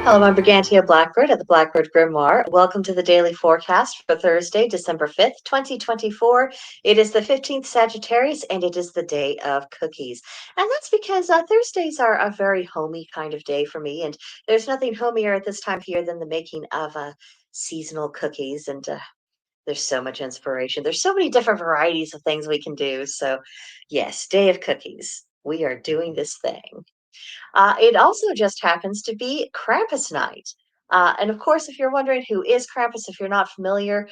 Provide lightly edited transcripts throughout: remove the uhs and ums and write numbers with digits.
Hello, I'm Brigantia Blackbird at the Blackbird Grimoire. Welcome to the daily forecast for Thursday, December 5th, 2024. It is the 15th Sagittarius and it is the day of cookies. And that's because Thursdays are a very homey kind of day for me. And there's nothing homier at this time of year than the making of seasonal cookies. And there's so much inspiration. There's so many different varieties of things we can do. So, yes, day of cookies. We are doing this thing. It also just happens to be Krampus night. And of course, if you're wondering who is Krampus, if you're not familiar,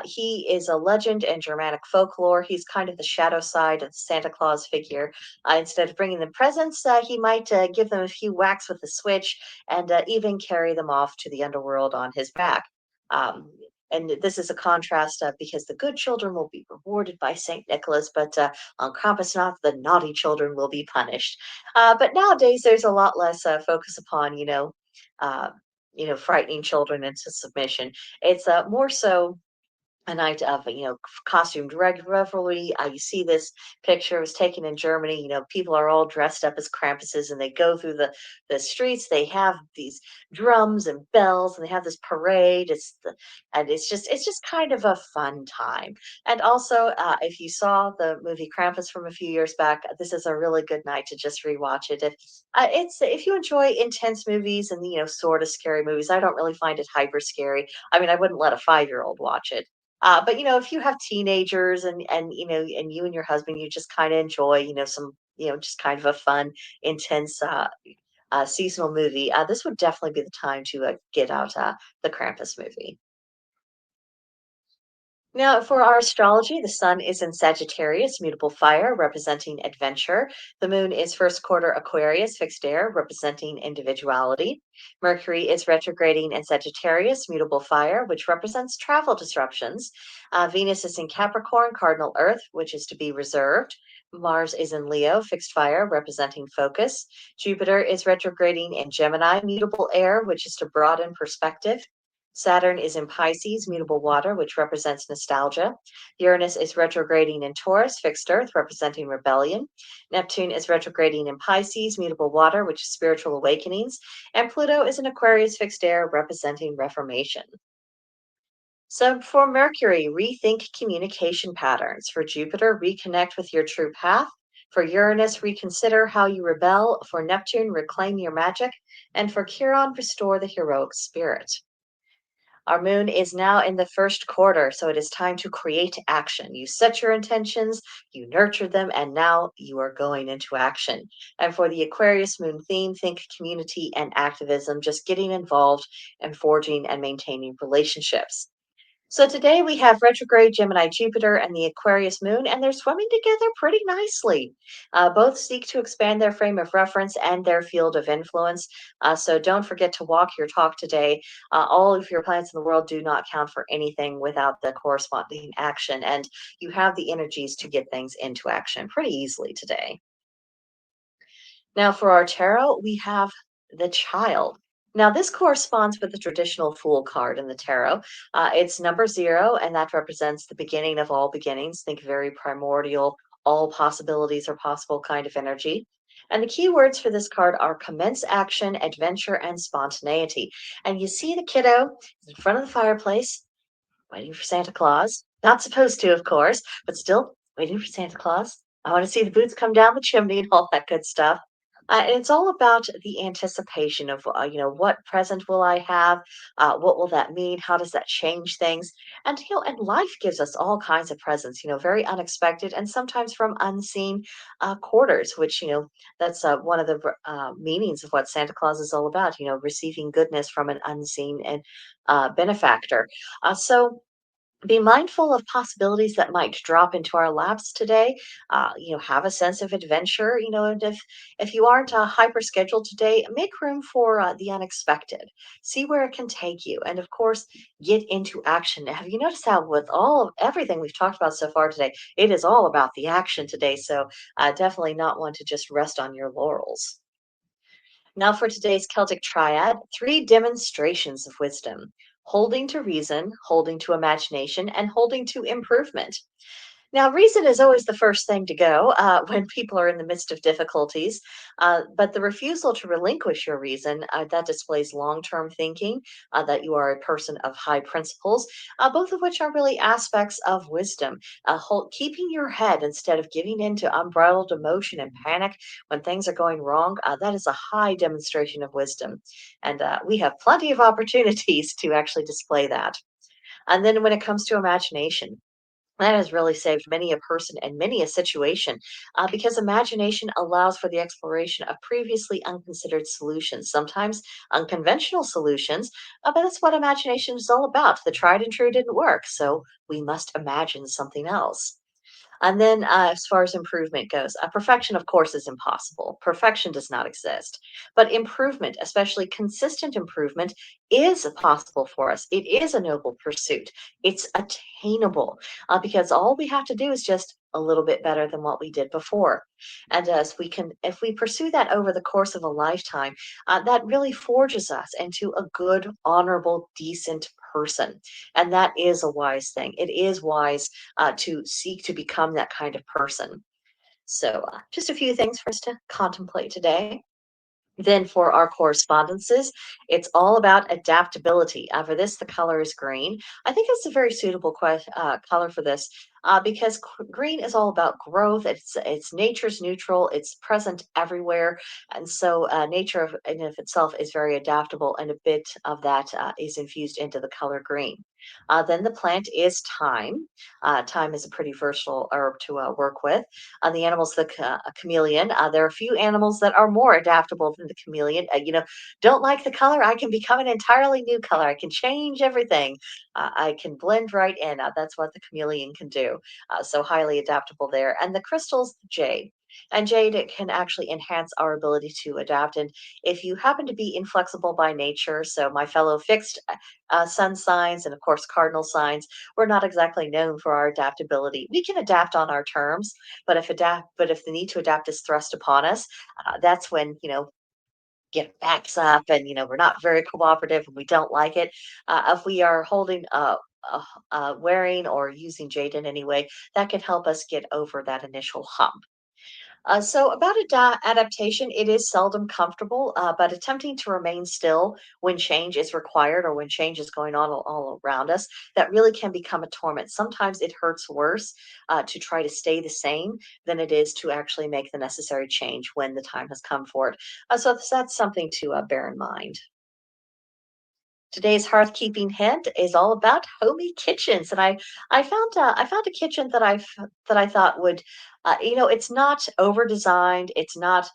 he is a legend in Germanic folklore. He's kind of the shadow side of the Santa Claus figure. Instead of bringing them presents, he might give them a few whacks with a switch and even carry them off to the underworld on his back. Um, and this is a contrast because the good children will be rewarded by St. Nicholas, but on Krampusnacht, the naughty children will be punished. But nowadays, there's a lot less focus upon, uh, frightening children into submission. It's more so a night of costumed revelry. You see this picture was taken in Germany. People are all dressed up as Krampuses, and they go through the streets. They have these drums and bells, and they have this parade. And it's just kind of a fun time. And also, if you saw the movie Krampus from a few years back, this is a really good night to just rewatch it. If you enjoy intense movies and sort of scary movies, I don't really find it hyper scary. I mean, I wouldn't let a 5-year-old watch it, but if you have teenagers and and you and your husband, you just kind of enjoy, some, just kind of a fun, intense, seasonal movie. This would definitely be the time to get out the Krampus movie. Now, for our astrology, the sun is in Sagittarius, mutable fire, representing adventure. The moon is first quarter Aquarius, fixed air, representing individuality. Mercury is retrograding in Sagittarius, mutable fire, which represents travel disruptions. Venus is in Capricorn, cardinal earth, which is to be reserved. Mars is in Leo, fixed fire, representing focus. Jupiter is retrograding in Gemini, mutable air, which is to broaden perspective. Saturn is in Pisces, mutable water, which represents nostalgia. Uranus is retrograding in Taurus, fixed earth, representing rebellion. Neptune is retrograding in Pisces, mutable water, which is spiritual awakenings. And Pluto is in Aquarius, fixed air, representing reformation. So for Mercury, rethink communication patterns. For Jupiter, reconnect with your true path. For Uranus, reconsider how you rebel. For Neptune, reclaim your magic. And for Chiron, restore the heroic spirit. Our moon is now in the first quarter, so it is time to create action. You set your intentions, you nurture them, and now you are going into action. And for the Aquarius moon theme, think community and activism, just getting involved and forging and maintaining relationships. So today we have retrograde Gemini Jupiter and the Aquarius moon, and they're swimming together pretty nicely. Both seek to expand their frame of reference and their field of influence. So don't forget to walk your talk today. All of your plans in the world do not count for anything without the corresponding action, and you have the energies to get things into action pretty easily today. Now, for our tarot, we have the child. Now, this corresponds with the traditional Fool card in the tarot. It's number 0, and that represents the beginning of all beginnings. Think very primordial, all possibilities are possible kind of energy. And the key words for this card are commence action, adventure, and spontaneity. And you see the kiddo in front of the fireplace, waiting for Santa Claus. Not supposed to, of course, but still waiting for Santa Claus. I want to see the boots come down the chimney and all that good stuff. And it's all about the anticipation of, what present will I have? What will that mean? How does that change things? And life gives us all kinds of presents, very unexpected and sometimes from unseen quarters, which, that's one of the meanings of what Santa Claus is all about, receiving goodness from an unseen and benefactor. So, be mindful of possibilities that might drop into our laps today. Have a sense of adventure. And if you aren't hyper scheduled today, make room for the unexpected. See where it can take you, and of course, get into action. Have you noticed how, with all of everything we've talked about so far today, it is all about the action today? So definitely not one to just rest on your laurels. Now, for today's Celtic triad, 3 demonstrations of wisdom: holding to reason, holding to imagination, and holding to improvement. Now, reason is always the first thing to go when people are in the midst of difficulties, but the refusal to relinquish your reason that displays long-term thinking, that you are a person of high principles, both of which are really aspects of wisdom. Keeping your head instead of giving in to unbridled emotion and panic when things are going wrong, that is a high demonstration of wisdom, and we have plenty of opportunities to actually display that. And then when it comes to imagination. That has really saved many a person and many a situation because imagination allows for the exploration of previously unconsidered solutions, sometimes unconventional solutions. But that's what imagination is all about. The tried and true didn't work, so we must imagine something else. And then, as far as improvement goes, perfection, of course, is impossible. Perfection does not exist. But improvement, especially consistent improvement, is possible for us. It is a noble pursuit. It's attainable because all we have to do is just a little bit better than what we did before. And as we can, if we pursue that over the course of a lifetime, that really forges us into a good, honorable, decent person. And that is a wise thing. It is wise to seek to become that kind of person. So, just a few things for us to contemplate today. Then for our correspondences, it's all about adaptability. For this, the color is green. I think it's a very suitable color for this because green is all about growth. It's nature's neutral. It's present everywhere, and so nature in of itself is very adaptable, and a bit of that is infused into the color green. Then the plant is thyme. Thyme is a pretty versatile herb to work with. The animals, a chameleon. There are a few animals that are more adaptable than the chameleon. Don't like the color, I can become an entirely new color. I can change everything. I can blend right in. That's what the chameleon can do. So highly adaptable there. And the crystals, jade. And jade, it can actually enhance our ability to adapt. And if you happen to be inflexible by nature, so my fellow fixed sun signs and of course cardinal signs, we're not exactly known for our adaptability. We can adapt on our terms, but if the need to adapt is thrust upon us, that's when get backs up and we're not very cooperative and we don't like it. If we are holding wearing or using jade in any way, that can help us get over that initial hump. So about adaptation, it is seldom comfortable, but attempting to remain still when change is required or when change is going on all around us, that really can become a torment. Sometimes it hurts worse to try to stay the same than it is to actually make the necessary change when the time has come for it. So that's something to bear in mind. Today's hearthkeeping hint is all about homey kitchens, and I found a kitchen that I thought would, it's not over designed, it's not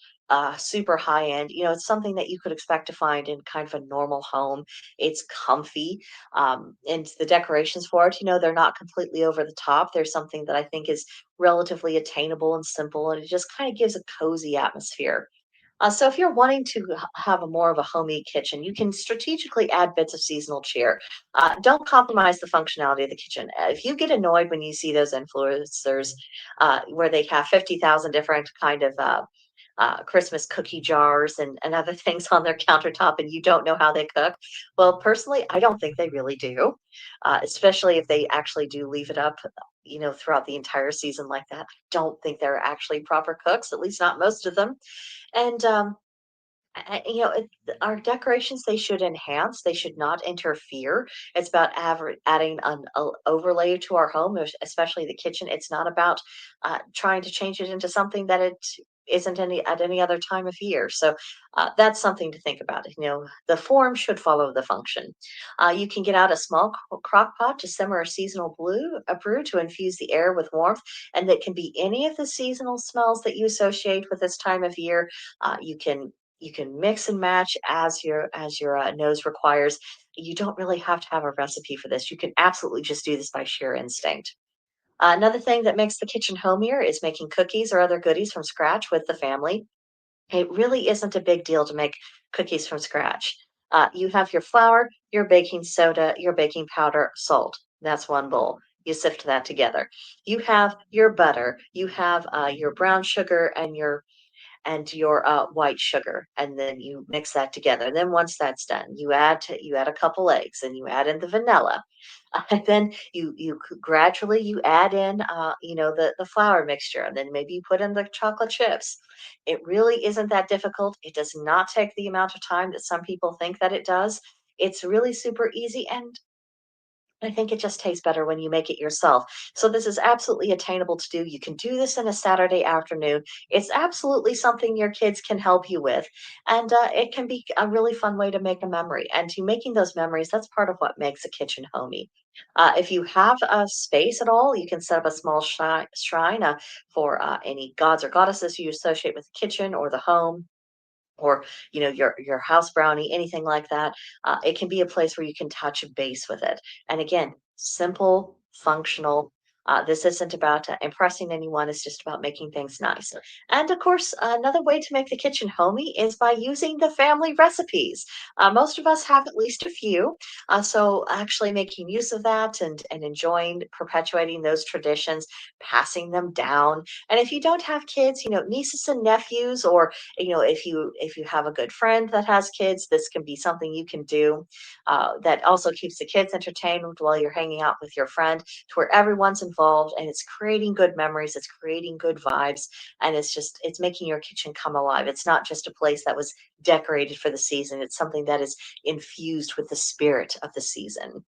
super high end. It's something that you could expect to find in kind of a normal home. It's comfy, and the decorations for it, they're not completely over the top. There's something that I think is relatively attainable and simple, and it just kind of gives a cozy atmosphere. So if you're wanting to have a more of a homey kitchen, you can strategically add bits of seasonal cheer. Don't compromise the functionality of the kitchen. If you get annoyed when you see those influencers where they have 50,000 different kind of Christmas cookie jars and other things on their countertop and you don't know how they cook. Well, personally, I don't think they really do, especially if they actually do leave it up, throughout the entire season like that. I don't think they're actually proper cooks, at least not most of them. And our decorations, they should enhance, they should not interfere. It's about adding an overlay to our home, especially the kitchen. It's not about trying to change it into something that it isn't any at any other time of year. So that's something to think about. The form should follow the function. You can get out a small crock pot to simmer a seasonal brew to infuse the air with warmth, and that can be any of the seasonal smells that you associate with this time of year. You can mix and match as your nose requires. You don't really have to have a recipe for this. You can absolutely just do this by sheer instinct. Another thing that makes the kitchen homier is making cookies or other goodies from scratch with the family. It really isn't a big deal to make cookies from scratch. You have your flour, your baking soda, your baking powder, salt. That's one bowl. You sift that together. You have your butter. You have your brown sugar and and your white sugar, and then you mix that together. And then once that's done, you add a couple eggs, and you add in the vanilla. And then gradually you add in the flour mixture, and then maybe you put in the chocolate chips. It really isn't that difficult. It does not take the amount of time that some people think that it does. It's really super easy, and I think it just tastes better when you make it yourself. So this is absolutely attainable to do. You can do this in a Saturday afternoon. It's absolutely something your kids can help you with, and it can be a really fun way to make a memory. And to making those memories, that's part of what makes a kitchen homey. If you have a space at all, you can set up a small shrine for any gods or goddesses you associate with the kitchen or the home, or your house brownie, anything like that. It can be a place where you can touch base with it, and again, simple, functional. This isn't about impressing anyone, it's just about making things nice. And of course, another way to make the kitchen homey is by using the family recipes. Most of us have at least a few, so actually making use of that and enjoying perpetuating those traditions, passing them down. And if you don't have kids, nieces and nephews, or if you have a good friend that has kids, this can be something you can do that also keeps the kids entertained while you're hanging out with your friend, to where everyone's involved, and it's creating good memories, it's creating good vibes, and it's making your kitchen come alive. It's not just a place that was decorated for the season, it's something that is infused with the spirit of the season.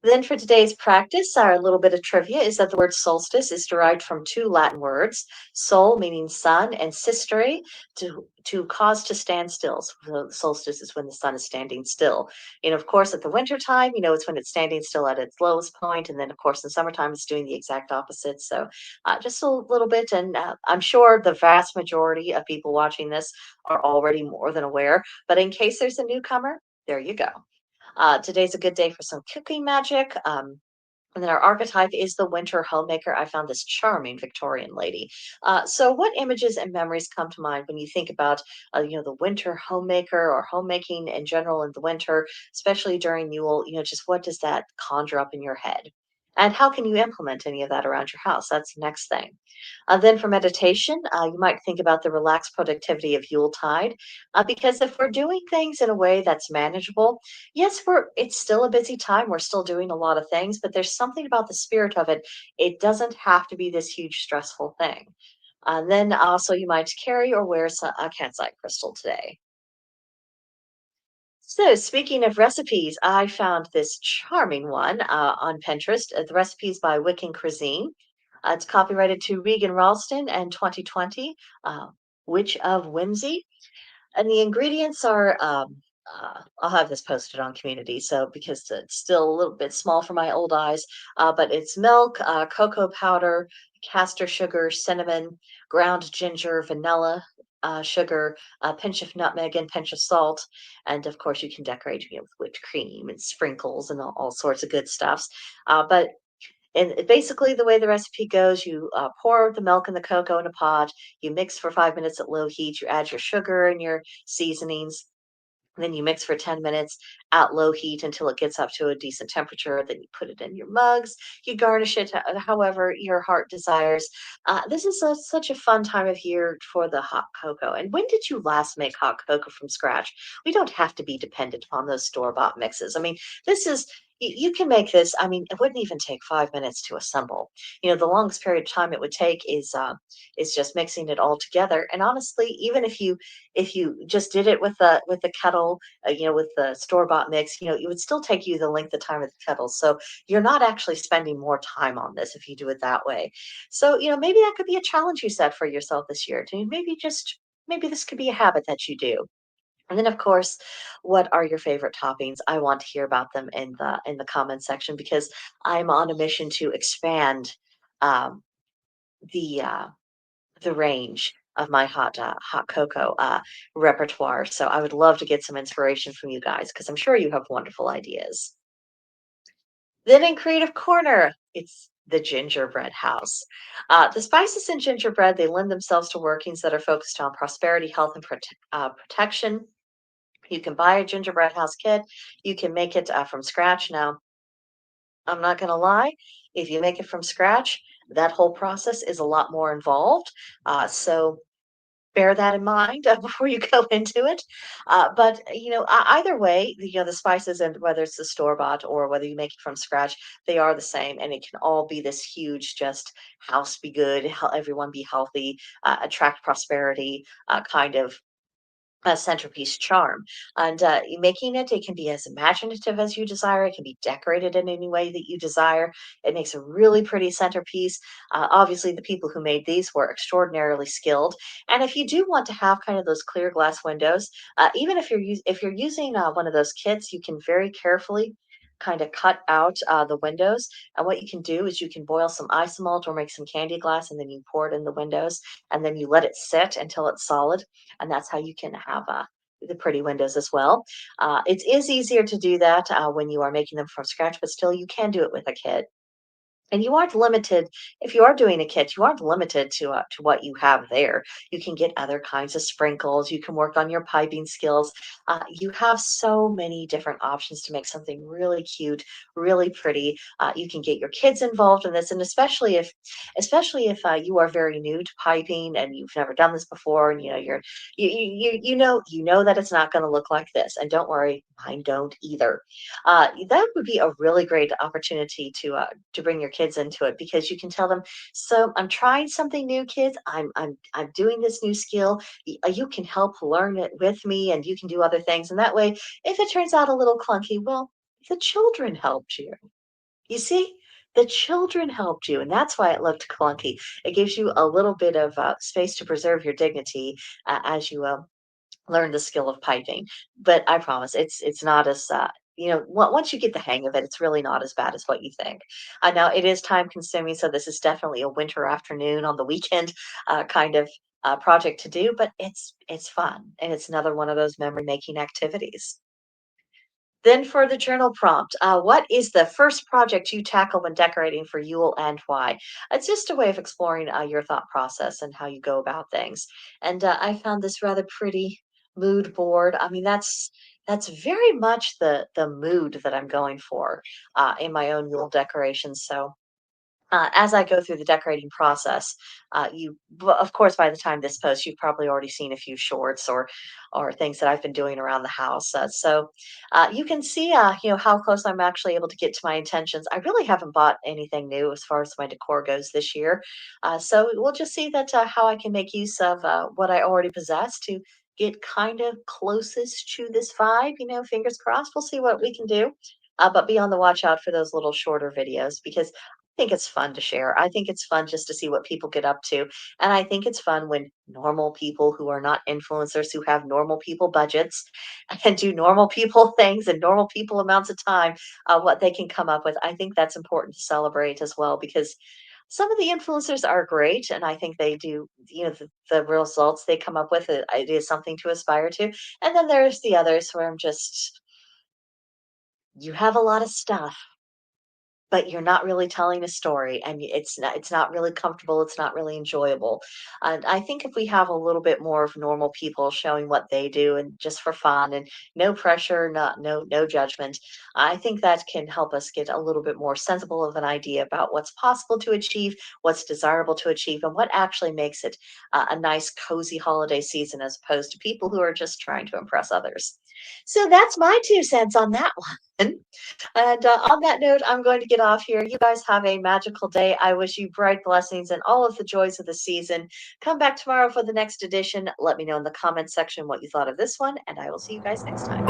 Then for today's practice, our little bit of trivia is that the word solstice is derived from two Latin words, sol meaning sun and sistere, to cause to stand still. So the solstice is when the sun is standing still. And of course, at the winter time, it's when it's standing still at its lowest point. And then of course, in summertime, it's doing the exact opposite. So just a little bit. And I'm sure the vast majority of people watching this are already more than aware. But in case there's a newcomer, there you go. Today's a good day for some cooking magic. And then our archetype is the winter homemaker. I found this charming Victorian lady. So, what images and memories come to mind when you think about, the winter homemaker or homemaking in general in the winter, especially during Yule? Just what does that conjure up in your head? And how can you implement any of that around your house? That's the next thing. Then for meditation, you might think about the relaxed productivity of Yuletide, because if we're doing things in a way that's manageable, yes, it's still a busy time. We're still doing a lot of things, but there's something about the spirit of it. It doesn't have to be this huge stressful thing. And then also you might carry or wear a calcite crystal today. So, speaking of recipes, I found this charming one on Pinterest. The recipe is by Wiccan Cuisine. It's copyrighted to Regan Ralston and 2020, uh, Witch of Whimsy. And the ingredients are, I'll have this posted on community, so because it's still a little bit small for my old eyes, but it's milk, cocoa powder, castor sugar, cinnamon, ground ginger, vanilla, sugar, a pinch of nutmeg, and pinch of salt. And of course, you can decorate, with whipped cream and sprinkles and all sorts of good stuffs. But basically, the way the recipe goes, you pour the milk and the cocoa in a pot. You mix for 5 minutes at low heat. You add your sugar and your seasonings. Then you mix for 10 minutes at low heat until it gets up to a decent temperature. Then you put it in your mugs. You garnish it however your heart desires. This is such a fun time of year for the hot cocoa. And when did you last make hot cocoa from scratch? We don't have to be dependent upon those store-bought mixes. I mean, this is you can make this. I mean, it wouldn't even take 5 minutes to assemble. The longest period of time it would take is just mixing it all together. And honestly, even if you just did it with the kettle, with the store bought mix, it would still take you the length of time of the kettle. So you're not actually spending more time on this if you do it that way. So maybe that could be a challenge you set for yourself this year. To maybe this could be a habit that you do. And then, of course, what are your favorite toppings? I want to hear about them in the comment section, because I'm on a mission to expand um, the the range of my hot cocoa repertoire. So I would love to get some inspiration from you guys, because I'm sure you have wonderful ideas. Then in Creative Corner, it's the gingerbread house. The spices in gingerbread, they lend themselves to workings that are focused on prosperity, health, and protection. You can buy a gingerbread house kit. You can make it from scratch. Now, I'm not going to lie, if you make it from scratch, That whole process is a lot more involved. So bear that in mind before you go into it. But either way, the spices and whether it's the store bought or whether you make it from scratch, they are the same, and it can all be this huge, just house be good, everyone be healthy, attract prosperity kind of a centerpiece charm. And making it, it can be as imaginative as you desire. It can be decorated in any way that you desire. It makes a really pretty centerpiece. Obviously, the people who made these were extraordinarily skilled. And if you do want to have kind of those clear glass windows, even if you're using one of those kits, you can very carefully kind of cut out the windows. And what you can do is you can boil some isomalt or make some candy glass, and then you pour it in the windows, and then you let it sit until it's solid, and that's how you can have the pretty windows as well. It is easier to do that when you are making them from scratch, but still you can do it with a kit. And you aren't limited if you are doing a kit, you aren't limited to what you have there. You can get other kinds of sprinkles. You can work on your piping skills. You have so many different options to make something really cute, really pretty. You can get your kids involved in this, and especially if you are very new to piping and you've never done this before, and you know that it's not going to look like this. And don't worry, mine don't either. That would be a really great opportunity to bring your kids into it, because you can tell them, so I'm trying something new, kids. I'm doing this new skill. You can help learn it with me, and you can do other things. And that way, if it turns out a little clunky, well, the children helped you. You see, the children helped you, and that's why it looked clunky. It gives you a little bit of space to preserve your dignity as you learn the skill of piping. But I promise it's not as once you get the hang of it, it's really not as bad as what you think. Now it is time consuming, so this is definitely a winter afternoon on the weekend kind of project to do, but it's fun, and it's another one of those memory making activities. Then for the journal prompt, what is the first project you tackle when decorating for Yule, and why? It's just a way of exploring your thought process and how you go about things. And I found this rather pretty mood board. I mean, that's very much the mood that I'm going for in my own Yule decorations. So as I go through the decorating process, of course, by the time this post, you've probably already seen a few shorts or things that I've been doing around the house. So you can see, how close I'm actually able to get to my intentions. I really haven't bought anything new as far as my decor goes this year, so we'll just see that how I can make use of what I already possess to get kind of closest to this vibe. Fingers crossed. We'll see what we can do. But be on the watch out for those little shorter videos, because think it's fun to share. I think it's fun just to see what people get up to. And I think it's fun when normal people who are not influencers, who have normal people budgets and do normal people things and normal people amounts of time, what they can come up with. I think that's important to celebrate as well, because some of the influencers are great. And I think they do, the results they come up with, it is something to aspire to. And then there's the others where you have a lot of stuff, but you're not really telling a story, and it's not really comfortable, it's not really enjoyable. And I think if we have a little bit more of normal people showing what they do, and just for fun, and no pressure, not no judgment, I think that can help us get a little bit more sensible of an idea about what's possible to achieve, what's desirable to achieve, and what actually makes it a nice cozy holiday season, as opposed to people who are just trying to impress others. So that's my 2 cents on that one. And on that note, I'm going to get off here. You guys have a magical day. I wish you bright blessings and all of the joys of the season. Come back tomorrow for the next edition. Let me know in the comments section what you thought of this one, and I will see you guys next time.